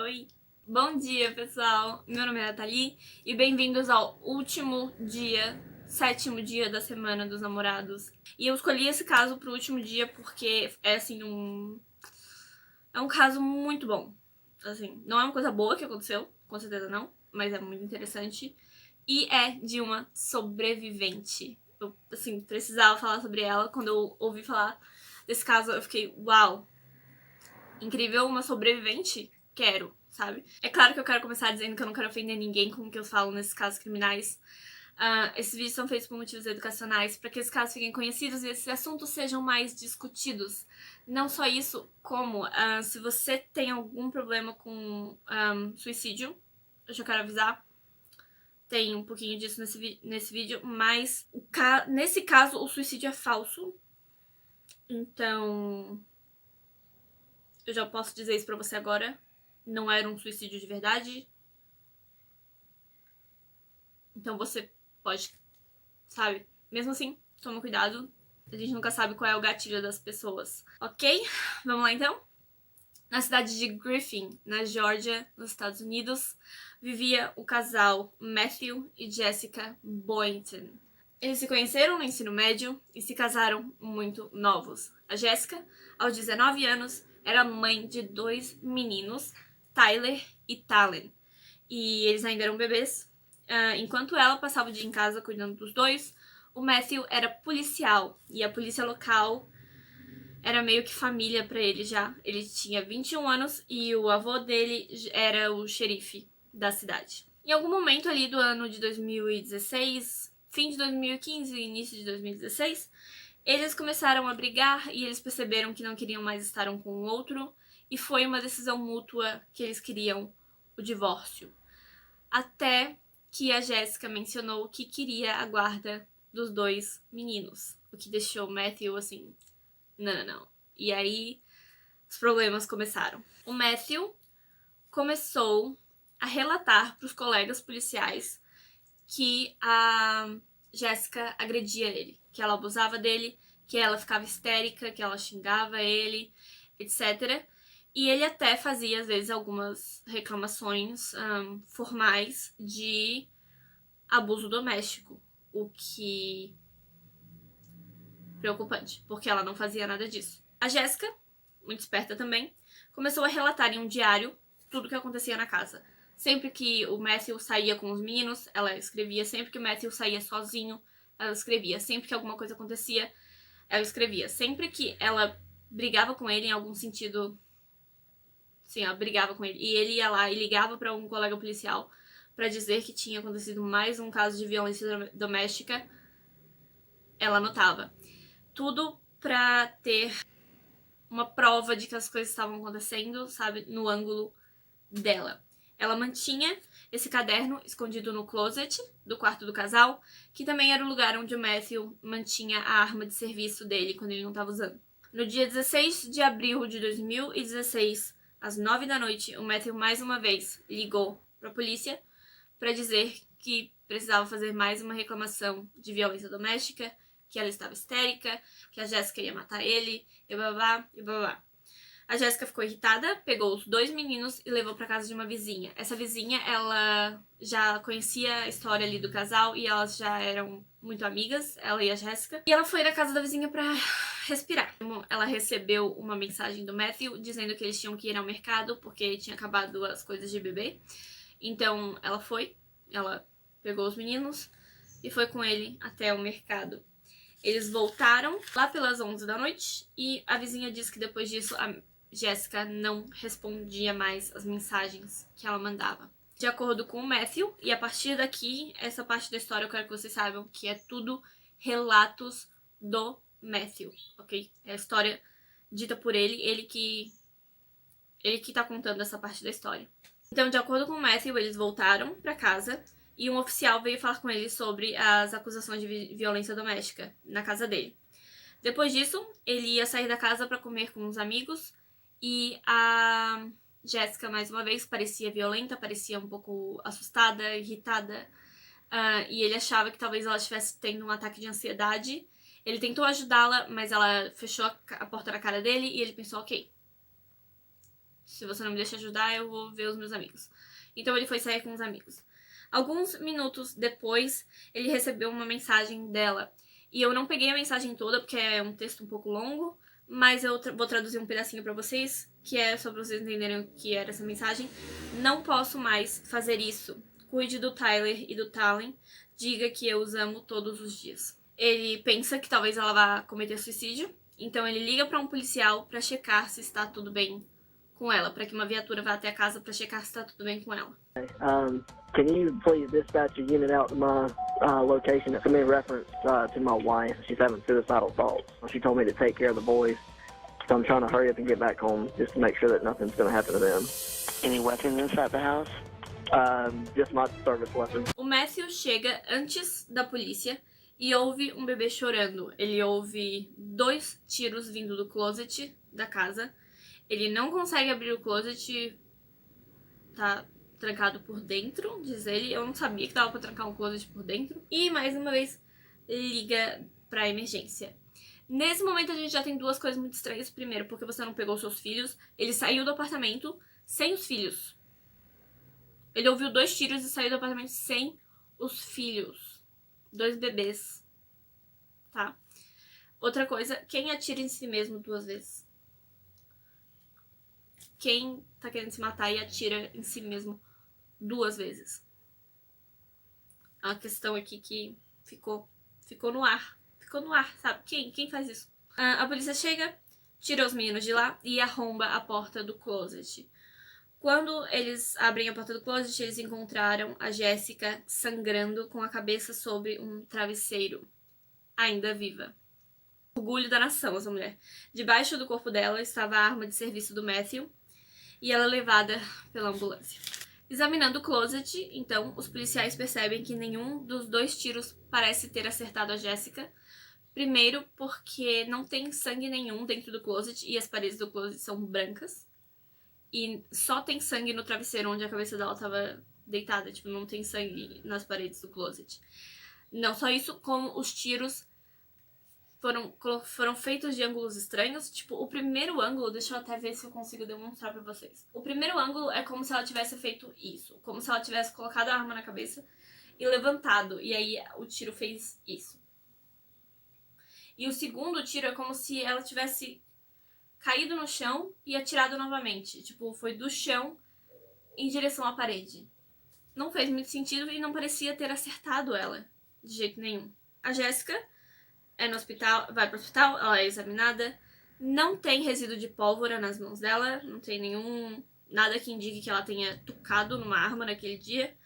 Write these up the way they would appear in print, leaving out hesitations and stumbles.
Oi! Bom dia, pessoal! Meu nome é Nathalie e bem-vindos ao último dia, sétimo dia da Semana dos Namorados. E eu escolhi esse caso pro último dia porque é assim é um caso muito bom. Assim, não é uma coisa boa que aconteceu, com certeza não, mas é muito interessante. E é de uma sobrevivente. Eu, assim, precisava falar sobre ela. Quando eu ouvi falar desse caso, eu fiquei, uau! Incrível, uma sobrevivente? Quero, sabe? É claro que eu quero começar dizendo que eu não quero ofender ninguém com o que eu falo nesses casos criminais. Esses vídeos são feitos por motivos educacionais, para que esses casos fiquem conhecidos e esses assuntos sejam mais discutidos. Não só isso, como se você tem algum problema com suicídio, eu já quero avisar, tem um pouquinho disso nesse vídeo, mas nesse caso o suicídio é falso. Então, eu já posso dizer isso pra você agora. Não era um suicídio de verdade. Então você pode, sabe? Mesmo assim, toma cuidado. A gente nunca sabe qual é o gatilho das pessoas. Ok? Vamos lá então? Na cidade de Griffin, na Geórgia, nos Estados Unidos, vivia o casal Matthew e Jessica Boynton. Eles se conheceram no ensino médio e se casaram muito novos. A Jessica, aos 19 anos, era mãe de 2 meninos, Tyler e Talen. E eles ainda eram bebês. Enquanto ela passava o dia em casa cuidando dos dois, o Matthew era policial. E a polícia local era meio que família pra ele já. Ele tinha 21 anos e o avô dele era o xerife da cidade. Em algum momento ali do ano de 2016, fim de 2015 e início de 2016, eles começaram a brigar e eles perceberam que não queriam mais estar um com o outro, e foi uma decisão mútua que eles queriam o divórcio. Até que a Jessica mencionou que queria a guarda dos 2 meninos, o que deixou o Matthew assim, não. E aí os problemas começaram. O Matthew começou a relatar para os colegas policiais que a Jessica agredia ele, que ela abusava dele, que ela ficava histérica, que ela xingava ele, etc. E ele até fazia, às vezes, algumas reclamações formais de abuso doméstico, o que preocupante, porque ela não fazia nada disso. A Jessica, muito esperta também, começou a relatar em um diário tudo o que acontecia na casa. Sempre que o Matthew saía com os meninos, ela escrevia. Sempre que o Matthew saía sozinho, ela escrevia. Sempre que alguma coisa acontecia, ela escrevia. Sempre que ela brigava com ele em algum sentido, sim, ela brigava com ele, e ele ia lá e ligava para um colega policial para dizer que tinha acontecido mais um caso de violência doméstica, ela anotava. Tudo pra ter uma prova de que as coisas estavam acontecendo, sabe, no ângulo dela. Ela mantinha esse caderno escondido no closet do quarto do casal, que também era o lugar onde o Matthew mantinha a arma de serviço dele quando ele não estava usando. No dia 16 de abril de 2016, às 9 da noite, o Matthew mais uma vez ligou para a polícia para dizer que precisava fazer mais uma reclamação de violência doméstica, que ela estava histérica, que a Jessica ia matar ele, e blá blá blá. A Jessica ficou irritada, pegou os 2 meninos e levou para casa de uma vizinha. Essa vizinha, ela já conhecia a história ali do casal e elas já eram muito amigas, ela e a Jessica. E ela foi na casa da vizinha para respirar. Ela recebeu uma mensagem do Matthew dizendo que eles tinham que ir ao mercado porque tinha acabado as coisas de bebê. Então ela pegou os meninos e foi com ele até o mercado. Eles voltaram lá pelas 11 da noite e a vizinha disse que depois disso a Jessica não respondia mais as mensagens que ela mandava. De acordo com o Matthew, e a partir daqui, essa parte da história eu quero que vocês saibam que é tudo relatos do Matthew, ok? É a história dita por ele, ele que tá contando essa parte da história. Então, de acordo com o Matthew, eles voltaram para casa e um oficial veio falar com ele sobre as acusações de violência doméstica na casa dele. Depois disso, ele ia sair da casa para comer com uns amigos e a Jessica, mais uma vez, parecia violenta, parecia um pouco assustada, irritada, e ele achava que talvez ela estivesse tendo um ataque de ansiedade. Ele tentou ajudá-la, mas ela fechou a porta na cara dele e ele pensou, ok, Se você não me deixa ajudar, eu vou ver os meus amigos. Então ele foi sair com os amigos. Alguns minutos depois, ele recebeu uma mensagem dela. E eu não peguei a mensagem toda, porque é um texto um pouco longo, mas eu vou traduzir um pedacinho pra vocês, que é só pra vocês entenderem o que era essa mensagem. Não posso mais fazer isso. Cuide do Tyler e do Tallin. Diga que eu os amo todos os dias. Ele pensa que talvez ela vá cometer suicídio, então ele liga pra um policial pra checar se está tudo bem com ela, pra que uma viatura vá até a casa pra checar se está tudo bem com ela. Can you please dispatch a unit out to my location? It's in reference to my wife. She's having suicidal thoughts. She told me to take care of the boys, so I'm trying to hurry up and get back home just to make sure that nothing's going to happen to them. Any weapons inside the house? Just my service weapon. O Matthew chega antes da polícia e ouve um bebê chorando. Ele ouve 2 tiros vindo do closet da casa. Ele não consegue abrir o closet, tá trancado por dentro, diz ele. Eu não sabia que dava pra trancar um closet por dentro. E, mais uma vez, liga pra emergência. Nesse momento, a gente já tem 2 coisas muito estranhas. Primeiro, porque você não pegou seus filhos. Ele saiu do apartamento sem os filhos. Ele ouviu 2 tiros e saiu do apartamento sem os filhos. 2 bebês. Tá? Outra coisa, quem atira em si mesmo 2 vezes? Quem tá querendo se matar e atira em si mesmo 2 vezes? É uma questão aqui que ficou no ar. Ficou no ar, sabe? Quem faz isso? A polícia chega, tira os meninos de lá e arromba a porta do closet. Quando eles abrem a porta do closet, eles encontraram a Jessica sangrando com a cabeça sobre um travesseiro, ainda viva. Orgulho da nação, essa mulher. Debaixo do corpo dela estava a arma de serviço do Matthew e ela é levada pela ambulância. Examinando o closet, então, os policiais percebem que nenhum dos 2 tiros parece ter acertado a Jessica. Primeiro, porque não tem sangue nenhum dentro do closet e as paredes do closet são brancas. E só tem sangue no travesseiro onde a cabeça dela tava deitada. Tipo, não tem sangue nas paredes do closet. Não só isso, como os tiros foram feitos de ângulos estranhos. Tipo, o primeiro ângulo, deixa eu até ver se eu consigo demonstrar pra vocês. O primeiro ângulo é como se ela tivesse feito isso. Como se ela tivesse colocado a arma na cabeça e levantado. E aí o tiro fez isso. E o segundo tiro é como se ela tivesse caído no chão e atirado novamente. Tipo, foi do chão em direção à parede. Não fez muito sentido e não parecia ter acertado ela de jeito nenhum. A Jessica é no hospital, vai pro hospital, ela é examinada. Não tem resíduo de pólvora nas mãos dela, não tem nada que indique que ela tenha tocado numa arma naquele dia.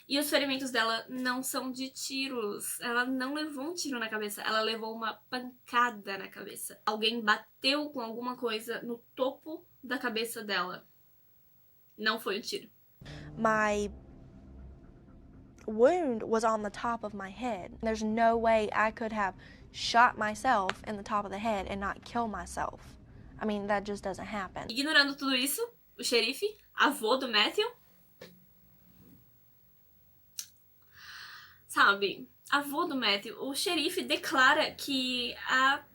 E os ferimentos dela não são de tiros. Ela não levou um tiro na cabeça, ela levou uma pancada na cabeça. Alguém bateu com alguma coisa no topo da cabeça dela. Não foi um tiro. My wound was on the top of my head. There's no way I could have shot myself in the top of the head and not kill myself. I mean, that just doesn't happen. Ignorando tudo isso, o xerife, avô do Matthew, sabe, avô do Matthew, o xerife declara que a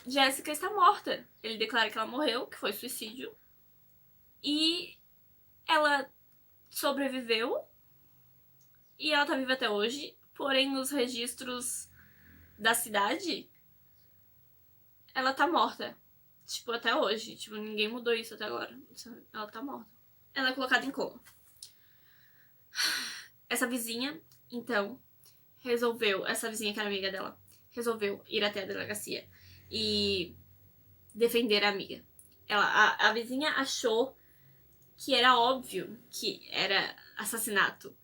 Jessica está morta. Ele declara que ela morreu, que foi suicídio. E ela sobreviveu. E ela tá viva até hoje. Porém, nos registros da cidade, ela tá morta. Tipo, até hoje. Tipo, ninguém mudou isso até agora. Ela tá morta. Ela é colocada em coma. Essa vizinha, então, essa vizinha que era amiga dela, resolveu ir até a delegacia e defender a amiga. A vizinha achou que era óbvio que era assassinato.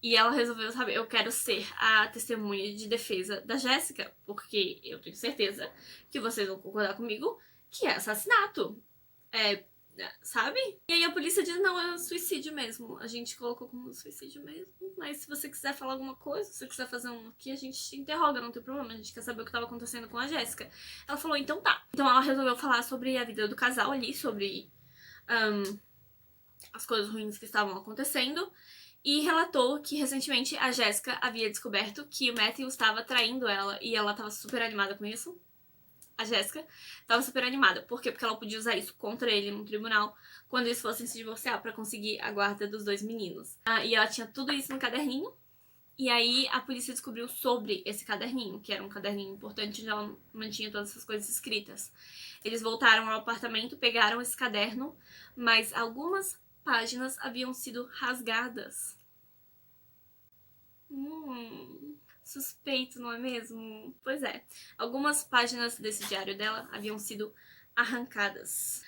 E ela resolveu, sabe, eu quero ser a testemunha de defesa da Jessica, porque eu tenho certeza que vocês vão concordar comigo que é assassinato. Sabe? E aí a polícia diz, não, é um suicídio mesmo. A gente colocou como suicídio mesmo. Mas se você quiser falar alguma coisa, se você quiser fazer um aqui, a gente te interroga, não tem problema. A gente quer saber o que estava acontecendo com a Jessica. Ela falou, então tá. Então ela resolveu falar sobre a vida do casal ali, sobre as coisas ruins que estavam acontecendo. E relatou que recentemente a Jessica havia descoberto que o Matthew estava traindo ela. E ela estava super animada com isso. a Jéssica, tava super animada. Por quê? Porque ela podia usar isso contra ele no tribunal quando eles fossem se divorciar pra conseguir a guarda dos 2 meninos. E ela tinha tudo isso no caderninho. E aí a polícia descobriu sobre esse caderninho, que era um caderninho importante onde ela mantinha todas essas coisas escritas. Eles voltaram ao apartamento, pegaram esse caderno, mas algumas páginas haviam sido rasgadas. Suspeito, não é mesmo? Pois é, algumas páginas desse diário dela haviam sido arrancadas.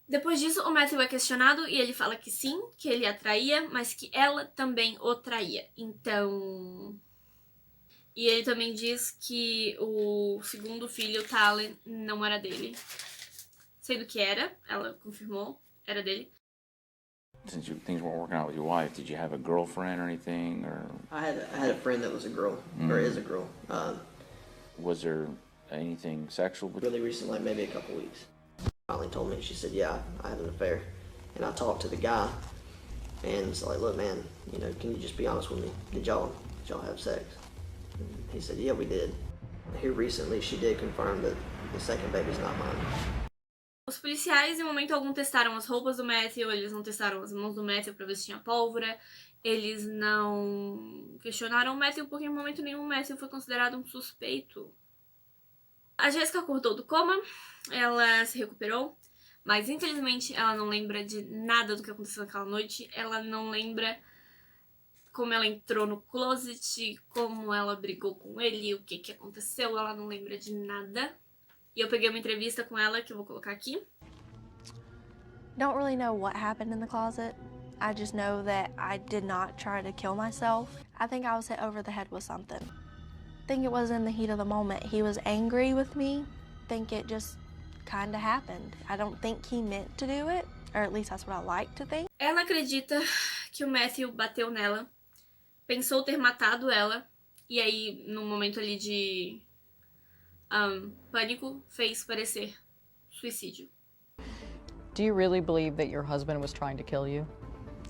Depois disso, o Matthew é questionado e ele fala que sim, que ele a traía, mas que ela também o traía. Então... E ele também diz que o segundo filho, Talen, não era dele. Sendo que era, ela confirmou, era dele. Since things weren't working out with your wife, did you have a girlfriend or anything, or? I had a friend that was a girl, or is a girl. Was there anything sexual? Really recently, like maybe a couple weeks. Finally told me, she said, yeah, I had an affair. And I talked to the guy, and it's like, look, man, you know, can you just be honest with me? Did y'all have sex? And he said, yeah, we did. Here recently, she did confirm that the second baby's not mine. Os policiais, em momento algum, testaram as roupas do Matthew, eles não testaram as mãos do Matthew pra ver se tinha pólvora, eles não questionaram o Matthew porque em momento nenhum o Matthew foi considerado um suspeito. A Jéssica acordou do coma, ela se recuperou, mas infelizmente ela não lembra de nada do que aconteceu naquela noite, ela não lembra como ela entrou no closet, como ela brigou com ele, o que aconteceu, ela não lembra de nada. E eu peguei uma entrevista com ela que eu vou colocar aqui. Don't really know what happened in the closet. I just know that I did not try to kill myself. I think I was hit over the head with something. I think it was in the heat of the moment. He was angry with me. I think it just kind of happened. I don't think he meant to do it, or at least that's what I like to think. Ela acredita que o Matthew bateu nela, pensou ter matado ela, e aí, num momento ali de pânico, fez parecer suicídio. Do you really believe that your husband was trying to kill you?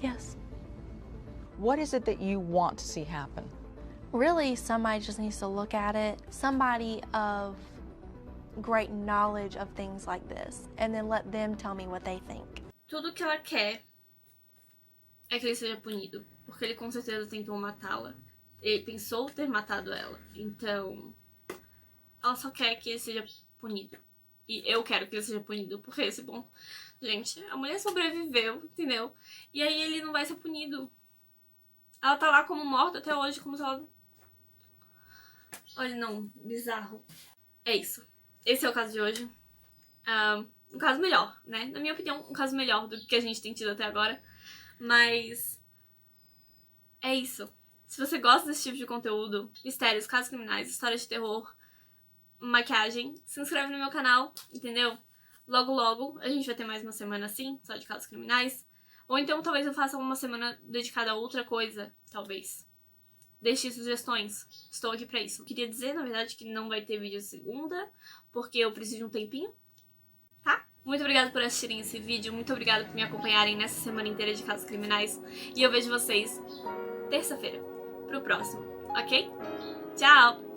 Yes. What is it that you want to see happen? Really, somebody just needs to look at it. Somebody of great knowledge of things like this, and then let them tell me what they think. Tudo que ela quer é que ele seja punido, porque ele com certeza tentou matá-la. Ele pensou ter matado ela, então ela só quer que ele seja punido. E eu quero que ele seja punido, porque esse bom... Gente, a mulher sobreviveu, entendeu? E aí ele não vai ser punido. Ela tá lá como morta até hoje, como se ela... Olha, não, bizarro. É isso. Esse é o caso de hoje. Um caso melhor, né? Na minha opinião, um caso melhor do que a gente tem tido até agora. Mas... é isso. Se você gosta desse tipo de conteúdo, mistérios, casos criminais, histórias de terror, maquiagem, se inscreve no meu canal, entendeu? Logo, logo, a gente vai ter mais uma semana assim, só de casos criminais. Ou então, talvez eu faça uma semana dedicada a outra coisa, talvez. Deixe sugestões, estou aqui pra isso. Queria dizer, na verdade, que não vai ter vídeo segunda, porque eu preciso de um tempinho, tá? Muito obrigada por assistirem esse vídeo, muito obrigada por me acompanharem nessa semana inteira de casos criminais. E eu vejo vocês terça-feira, pro próximo, ok? Tchau!